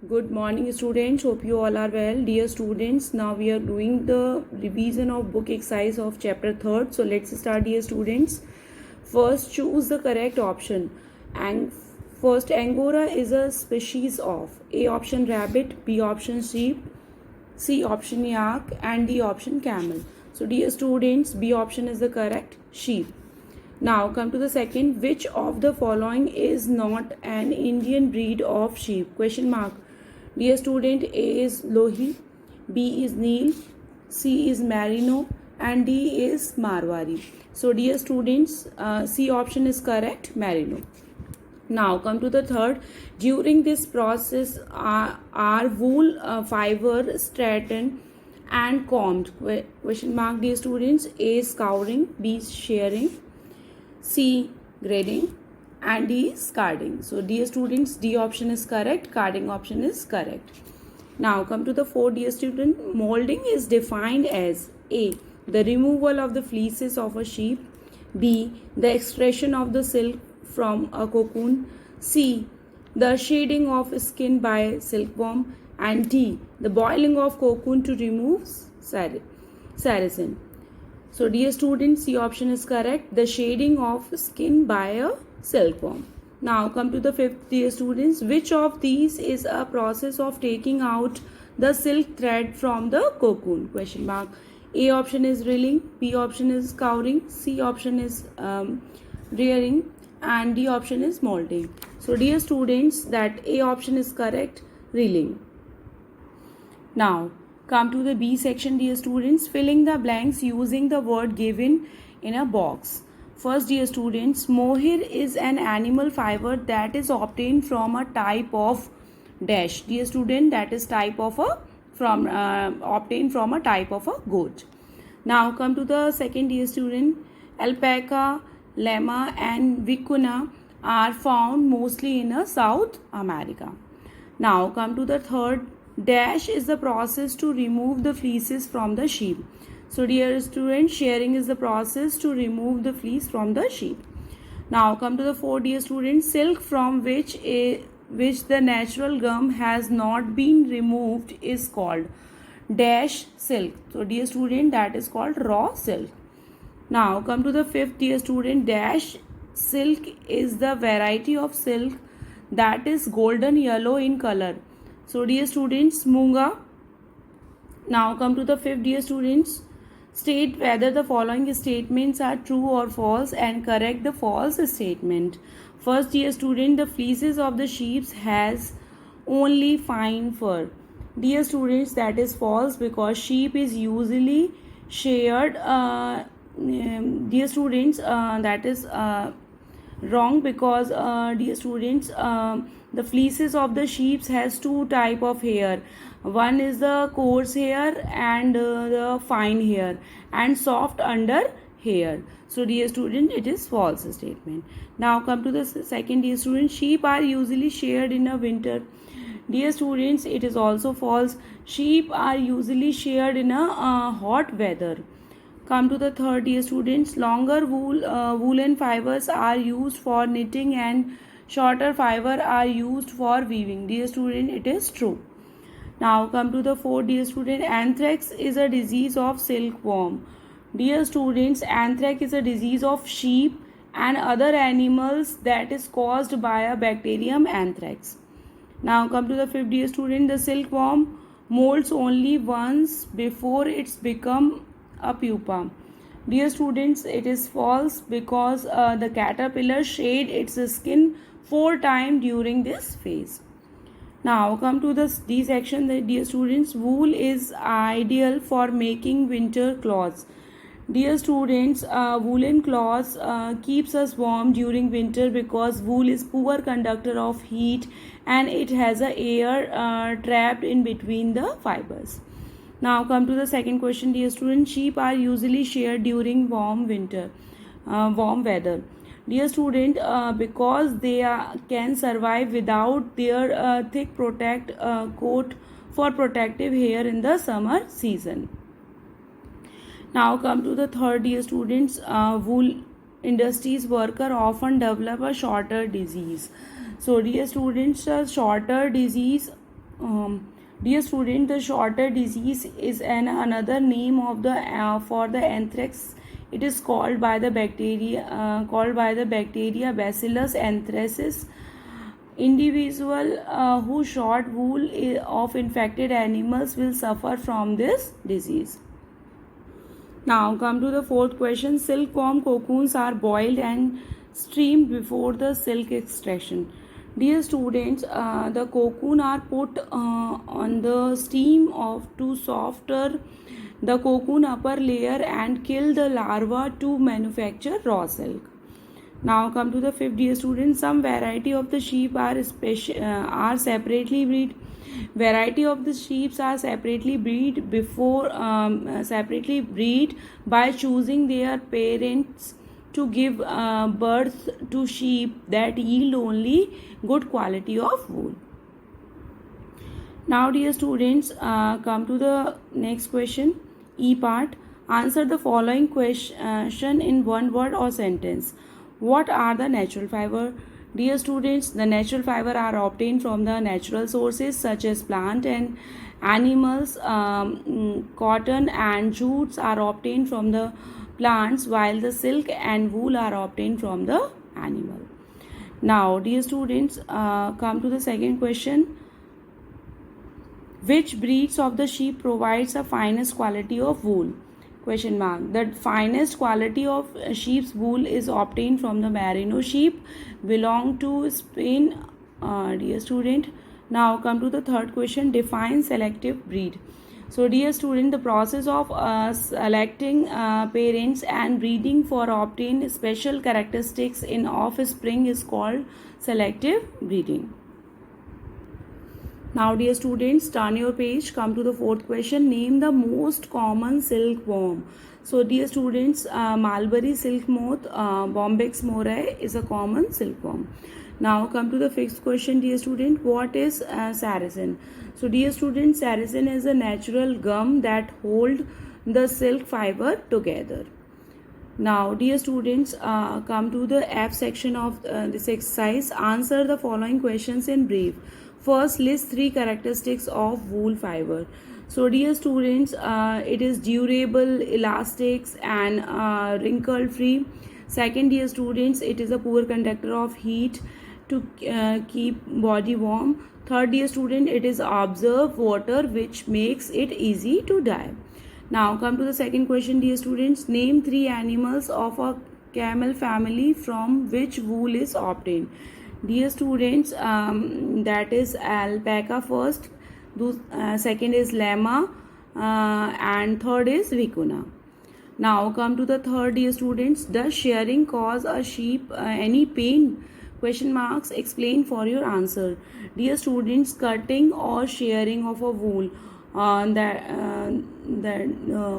Good morning, students. Hope you all are well. Dear students, now we are doing the revision of book exercise of chapter 3rd. So let's start, dear students. First, choose the correct option. And first, Angora is a species of A option rabbit, B option sheep, C option yak, and D option camel. So, dear students, B option is the correct sheep. Now come to the second. Which of the following is not an Indian breed of sheep? Question mark. Dear student, A is Lohi, B is Neel, C is Merino, and D is Marwari. So dear students, C option is correct, Merino. Now come to the third. During this process, are wool fiber straightened and combed? Question mark, dear students. A is scouring, B is shearing, C grading, and D is carding. So dear students, D option is correct, carding option is correct. Now come to the fourth, dear student. Molding is defined as A, the removal of the fleeces of a sheep, B, the extraction of the silk from a cocoon, C, the shading of skin by silkworm, and D, the boiling of cocoon to remove saracen. So dear students, C option is correct, the shading of skin by a silkworm. Now come to the fifth, dear students. Which of these is a process of taking out the silk thread from the cocoon? Question mark. A option is reeling, B option is scouring, C option is rearing, and D option is molding. So dear students, that A option is correct, reeling. Now come to the B section, dear students. Filling the blanks using the word given in a box. First, dear students, mohair is an animal fiber that is obtained from a type of dash. Dear student, that is type of a obtained from a type of a goat. Now come to the second, dear student. Alpaca, llama, and vicuna are found mostly in South America. Now come to the third. Dash is the process to remove the fleeces from the sheep. So dear students, shearing is the process to remove the fleece from the sheep. Now come to the fourth, dear students. Silk from which the natural gum has not been removed is called dash silk. So dear student, that is called raw silk. Now come to the fifth, dear student. Dash silk is the variety of silk that is golden yellow in color. So dear students, Munga. Now come to the fifth, dear students. State whether the following statements are true or false and correct the false statement. First, dear student, the fleeces of the sheep has only fine fur. Dear students, that is false because sheep is usually shared. Dear students, that is wrong because dear students, the fleeces of the sheep has two type of hair. One is the coarse hair and the fine hair and soft under hair. So dear student, it is false statement. Now come to the second, dear student. Sheep are usually sheared in a winter. Dear students, it is also false. Sheep are usually sheared in a hot weather. Come to the third, dear students. Longer woolen fibers are used for knitting and shorter fiber are used for weaving. Dear student, it is true. Now come to the fourth, dear student. Anthrax is a disease of silkworm. Dear students, anthrax is a disease of sheep and other animals that is caused by a bacterium anthrax. Now come to the fifth, dear student. The silkworm molts only once before it's become a pupa. Dear students, it is false because the caterpillar shed its skin 4 times during this phase. Now come to the D section, dear students. Wool is ideal for making winter clothes. Dear students, woolen cloths keeps us warm during winter because wool is poor conductor of heat and it has a air trapped in between the fibers. Now come to the second question, dear students. Sheep are usually sheared during warm weather. Dear student, because they can survive without their thick coat for protective hair in the summer season. Now come to the third, dear students. Wool industries worker often develop a shorter disease. So dear students, shorter disease dear student, the shorter disease is another name of the for the anthrax. It is called by the bacteria Bacillus anthracis. Individual who short wool of infected animals will suffer from this disease. Now come to the fourth question. Silkworm cocoons are boiled and steamed before the silk extraction. Dear students, the cocoon are put on the steam of to softer the cocoon upper layer and kill the larva to manufacture raw silk. Now come to the fifth, dear students. Some variety of the sheep are separately breed. Variety of the sheep are separately breed by choosing their parents to give birth to sheep that yield only good quality of wool. Now, dear students, come to the next question. E part. Answer the following question in one word or sentence. What are the natural fiber? Dear students, the natural fiber are obtained from the natural sources such as plant and animals. Cotton and jutes are obtained from the plants, while the silk and wool are obtained from the animal. Now, dear students, come to the second question. Which breeds of the sheep provides the finest quality of wool? Question mark. The finest quality of sheep's wool is obtained from the merino sheep, belong to Spain, dear student. Now come to the third question. Define selective breed. So, dear student, the process of selecting parents and breeding for obtain special characteristics in offspring is called selective breeding. Now, dear students, turn your page. Come to the fourth question. Name the most common silkworm. So, dear students, Mulberry silk moth, Bombyx morai is a common silkworm. Now, come to the fifth question, dear student. What is saracen? So, dear students, saracen is a natural gum that hold the silk fiber together. Now, dear students, come to the F section of this exercise. Answer the following questions in brief. First, list 3 characteristics of wool fiber. So, dear students, it is durable, elastic, and wrinkle-free. Second, dear students, it is a poor conductor of heat to keep body warm. Third, dear student, it is absorb water, which makes it easy to dye. Now, come to the second question, dear students. Name 3 animals of a camel family from which wool is obtained. Dear students, that is alpaca first, second is llama, and third is vicuna. Now come to the third, dear students. Does shearing cause a sheep any pain? Question marks. Explain for your answer. Dear students, cutting or shearing of a wool,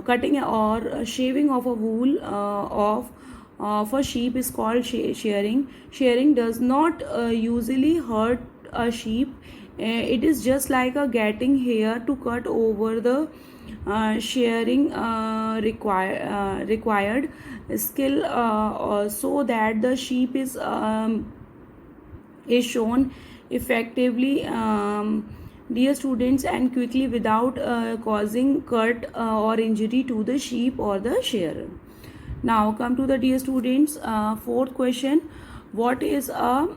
cutting or shaving of a wool of a sheep is called shearing. Shearing does not usually hurt a sheep. It is just like a getting hair to cut over the shearing required skill so that the sheep is shown effectively, dear students, and quickly without causing cut or injury to the sheep or the shearer. Now come to the dear students fourth question. What is a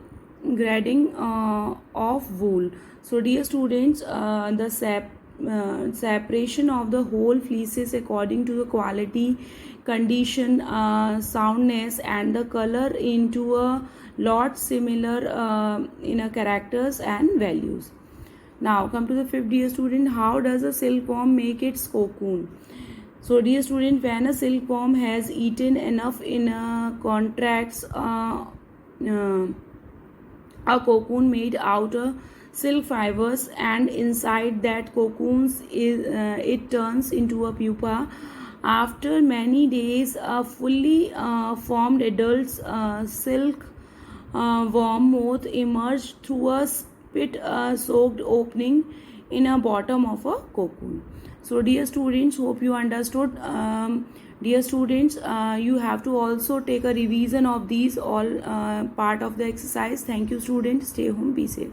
grading of wool? So, dear students, the separation of the whole fleeces according to the quality, condition, soundness, and the color into a lot similar in a characters and values. Now come to the fifth, dear student. How does a silkworm make its cocoon? So, dear student, when a silkworm has eaten enough in contracts a cocoon made out of silk fibers, and inside that cocoons it turns into a pupa. After many days, a fully formed adult silk worm moth emerged through a spit soaked opening in a bottom of a cocoon. So, dear students, hope you understood. Dear students, you have to also take a revision of these all part of the exercise. Thank you, students. Stay home, be safe.